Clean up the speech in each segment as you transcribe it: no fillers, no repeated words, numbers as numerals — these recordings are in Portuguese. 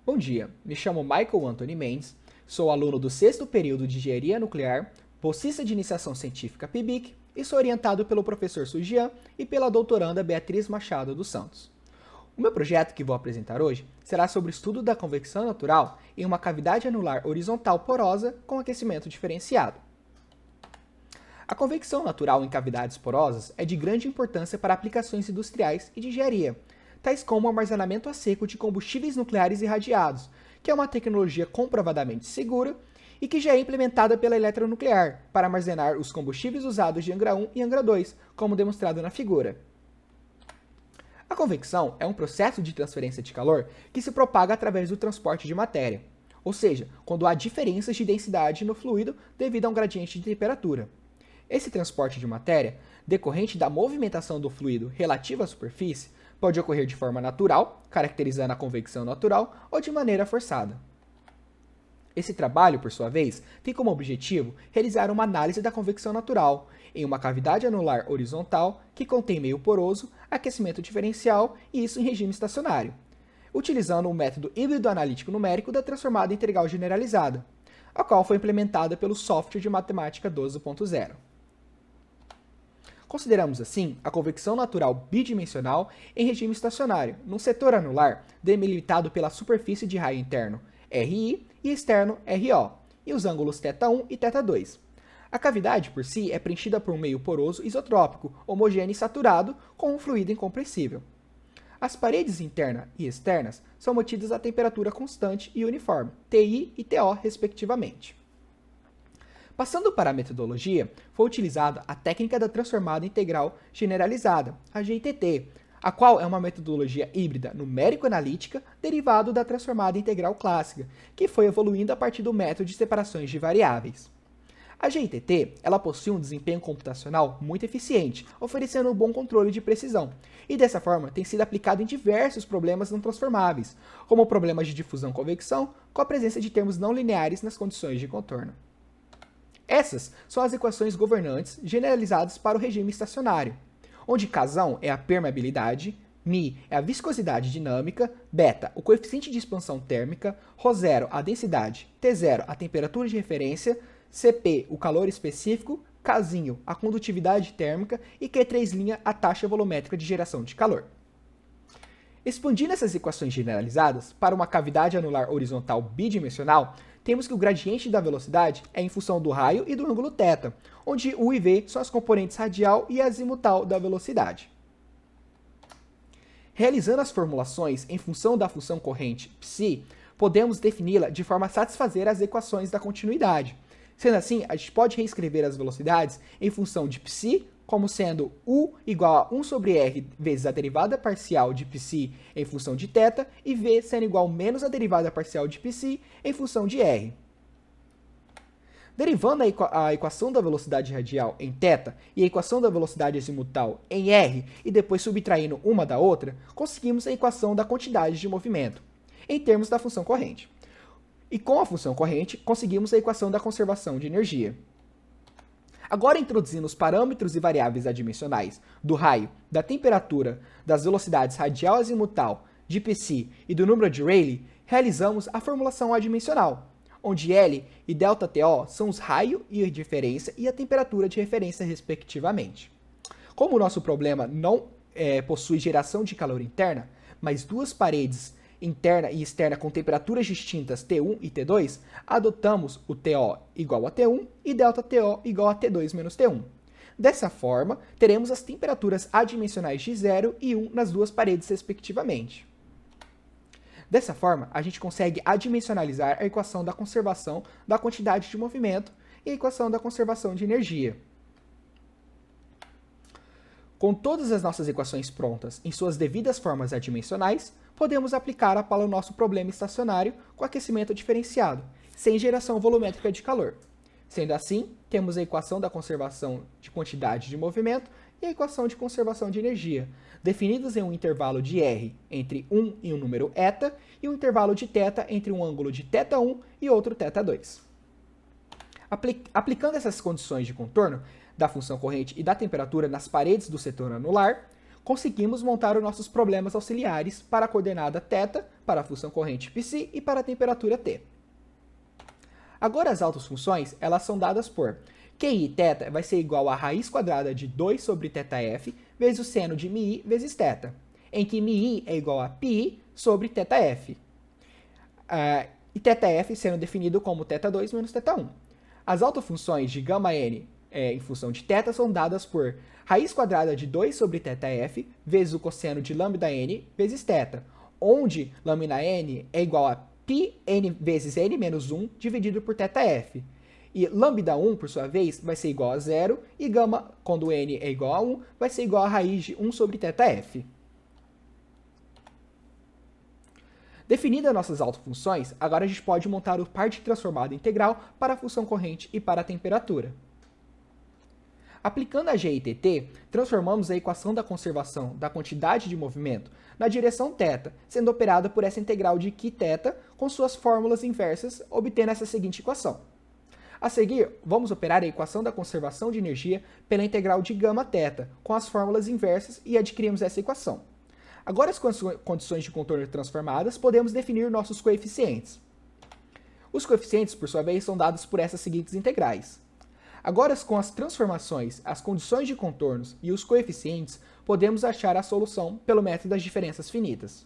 Bom dia, me chamo Michael Anthony Mendes, sou aluno do 6º período de Engenharia Nuclear, bolsista de Iniciação Científica PIBIC e sou orientado pelo professor Sujian e pela doutoranda Beatriz Machado dos Santos. O meu projeto que vou apresentar hoje será sobre o estudo da convecção natural em uma cavidade anular horizontal porosa com aquecimento diferenciado. A convecção natural em cavidades porosas é de grande importância para aplicações industriais e de engenharia, tais como o armazenamento a seco de combustíveis nucleares irradiados, que é uma tecnologia comprovadamente segura e que já é implementada pela eletronuclear para armazenar os combustíveis usados de Angra 1 e Angra 2, como demonstrado na figura. A convecção é um processo de transferência de calor que se propaga através do transporte de matéria, ou seja, quando há diferenças de densidade no fluido devido a um gradiente de temperatura. Esse transporte de matéria, decorrente da movimentação do fluido relativo à superfície, pode ocorrer de forma natural, caracterizando a convecção natural, ou de maneira forçada. Esse trabalho, por sua vez, tem como objetivo realizar uma análise da convecção natural em uma cavidade anular horizontal que contém meio poroso, aquecimento diferencial e isso em regime estacionário, utilizando o método híbrido analítico numérico da transformada integral generalizada, a qual foi implementada pelo software de matemática 12.0. Consideramos, assim, a convecção natural bidimensional em regime estacionário, num setor anular delimitado pela superfície de raio interno RI e externo RO, e os ângulos θ1 e θ2. A cavidade, por si, é preenchida por um meio poroso isotrópico, homogêneo e saturado, com um fluido incompressível. As paredes interna e externas são mantidas a temperatura constante e uniforme, TI e TO, respectivamente. Passando para a metodologia, foi utilizada a técnica da transformada integral generalizada, a GITT, a qual é uma metodologia híbrida numérico-analítica derivado da transformada integral clássica, que foi evoluindo a partir do método de separações de variáveis. A GITT ela possui um desempenho computacional muito eficiente, oferecendo um bom controle de precisão, e dessa forma tem sido aplicado em diversos problemas não transformáveis, como problemas de difusão-convecção, com a presença de termos não lineares nas condições de contorno. Essas são as equações governantes generalizadas para o regime estacionário, onde Kazão é a permeabilidade, Mi é a viscosidade dinâmica, Beta o coeficiente de expansão térmica, Ρ0 a densidade, T0 a temperatura de referência, Cp o calor específico, Kzinho a condutividade térmica e Q3' a taxa volumétrica de geração de calor. Expandindo essas equações generalizadas para uma cavidade anular horizontal bidimensional, temos que o gradiente da velocidade é em função do raio e do ângulo θ, onde U e V são as componentes radial e azimutal da velocidade. Realizando as formulações em função da função corrente ψ, podemos defini-la de forma a satisfazer as equações da continuidade. Sendo assim, a gente pode reescrever as velocidades em função de ψ, como sendo U igual a 1 sobre R vezes a derivada parcial de ψ em função de θ, e V sendo igual a menos a derivada parcial de ψ em função de R. Derivando a equação da velocidade radial em θ e a equação da velocidade azimutal em R e depois subtraindo uma da outra, conseguimos a equação da quantidade de movimento, em termos da função corrente. E com a função corrente, conseguimos a equação da conservação de energia. Agora, introduzindo os parâmetros e variáveis adimensionais do raio, da temperatura, das velocidades radial azimutal, de ψ e do número de Rayleigh, realizamos a formulação adimensional, onde L e ΔTO são os raio e referência e a temperatura de referência, respectivamente. Como o nosso problema não possui geração de calor interna, mas duas paredes interna e externa com temperaturas distintas T1 e T2, adotamos o TO igual a T1 e ΔTO igual a T2 menos T1. Dessa forma, teremos as temperaturas adimensionais de 0 e 1 nas duas paredes, respectivamente. Dessa forma, a gente consegue adimensionalizar a equação da conservação da quantidade de movimento e a equação da conservação de energia. Com todas as nossas equações prontas em suas devidas formas adimensionais, podemos aplicá-la para o nosso problema estacionário com aquecimento diferenciado, sem geração volumétrica de calor. Sendo assim, temos a equação da conservação de quantidade de movimento e a equação de conservação de energia, definidos em um intervalo de R entre 1 e um número eta e um intervalo de θ entre um ângulo de θ1 e outro θ2. Aplicando essas condições de contorno da função corrente e da temperatura nas paredes do setor anular, conseguimos montar os nossos problemas auxiliares para a coordenada θ, para a função corrente φ e para a temperatura T. Agora as autosfunções, elas são dadas por QI θ vai ser igual a raiz quadrada de 2 sobre θf vezes o seno de μi vezes θ, em que μi é igual a πi sobre θf. E θf sendo definido como θ2 menos θ1. As autofunções de γn em função de θ são dadas por raiz quadrada de 2 sobre θf vezes o cosseno de λn vezes θ, onde λn é igual a πn vezes n menos 1 dividido por θf. E λ1, por sua vez, vai ser igual a 0, e γ, quando n é igual a 1, vai ser igual a raiz de 1 sobre θf. Definidas nossas autofunções, agora a gente pode montar o par de transformada integral para a função corrente e para a temperatura. Aplicando a g e tt, transformamos a equação da conservação da quantidade de movimento na direção θ, sendo operada por essa integral de que θ com suas fórmulas inversas, obtendo essa seguinte equação. A seguir, vamos operar a equação da conservação de energia pela integral de γθ, com as fórmulas inversas, e adquirimos essa equação. Agora, as condições de contorno transformadas, podemos definir nossos coeficientes. Os coeficientes, por sua vez, são dados por essas seguintes integrais. Agora, com as transformações, as condições de contornos e os coeficientes, podemos achar a solução pelo método das diferenças finitas.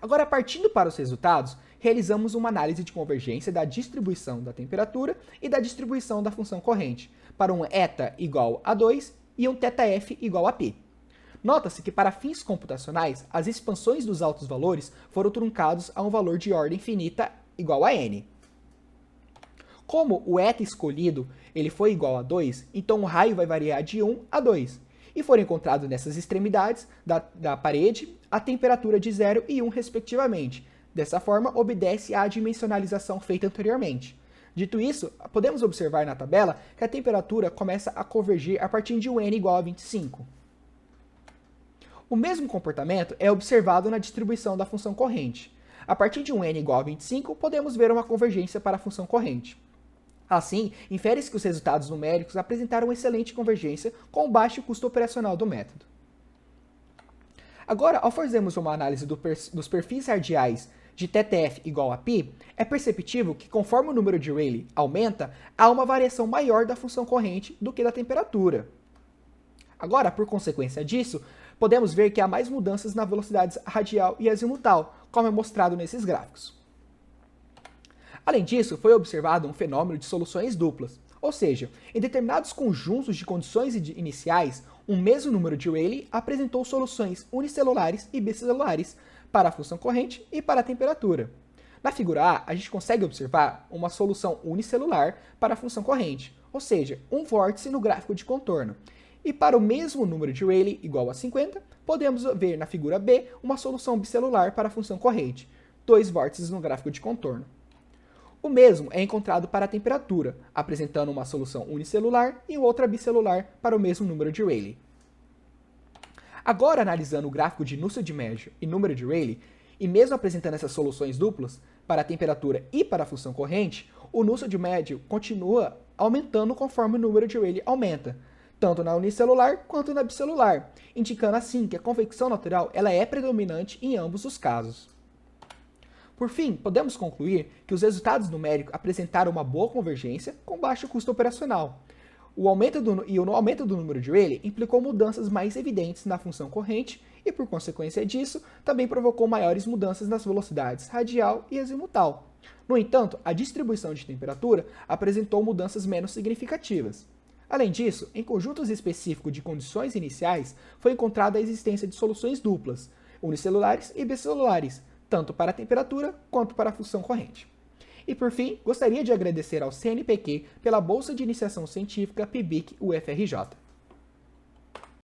Agora, partindo para os resultados, realizamos uma análise de convergência da distribuição da temperatura e da distribuição da função corrente, para um eta igual a 2 e um θf igual a π. Nota-se que, para fins computacionais, as expansões dos altos valores foram truncados a um valor de ordem finita igual a n. Como o eta escolhido ele foi igual a 2, então o raio vai variar de 1 a 2, e foram encontrados nessas extremidades da parede a temperatura de 0 e 1 respectivamente. Dessa forma, obedece à dimensionalização feita anteriormente. Dito isso, podemos observar na tabela que a temperatura começa a convergir a partir de um n igual a 25. O mesmo comportamento é observado na distribuição da função corrente. A partir de um n igual a 25, podemos ver uma convergência para a função corrente. Assim, infere-se que os resultados numéricos apresentaram excelente convergência com o baixo custo operacional do método. Agora, ao fazermos uma análise dos perfis radiais de θf igual a π, é perceptível que, conforme o número de Rayleigh aumenta, há uma variação maior da função corrente do que da temperatura. Agora, por consequência disso, podemos ver que há mais mudanças na velocidade radial e azimutal, como é mostrado nesses gráficos. Além disso, foi observado um fenômeno de soluções duplas, ou seja, em determinados conjuntos de condições iniciais, um mesmo número de Rayleigh apresentou soluções unicelulares e bicelulares para a função corrente e para a temperatura. Na figura A, a gente consegue observar uma solução unicelular para a função corrente, ou seja, um vórtice no gráfico de contorno. E para o mesmo número de Rayleigh igual a 50, podemos ver na figura B uma solução bicelular para a função corrente, dois vórtices no gráfico de contorno. O mesmo é encontrado para a temperatura, apresentando uma solução unicelular e outra bicelular para o mesmo número de Rayleigh. Agora, analisando o gráfico de núcleo de médio e número de Rayleigh, e mesmo apresentando essas soluções duplas para a temperatura e para a função corrente, o núcleo de médio continua aumentando conforme o número de Rayleigh aumenta, tanto na unicelular quanto na bicelular, indicando assim que a convecção natural ela é predominante em ambos os casos. Por fim, podemos concluir que os resultados numéricos apresentaram uma boa convergência com baixo custo operacional. O aumento do número de Rayleigh implicou mudanças mais evidentes na função corrente e, por consequência disso, também provocou maiores mudanças nas velocidades radial e azimutal. No entanto, a distribuição de temperatura apresentou mudanças menos significativas. Além disso, em conjuntos específicos de condições iniciais, foi encontrada a existência de soluções duplas, unicelulares e bicelulares, tanto para a temperatura quanto para a função corrente. E por fim, gostaria de agradecer ao CNPq pela Bolsa de Iniciação Científica PIBIC UFRJ.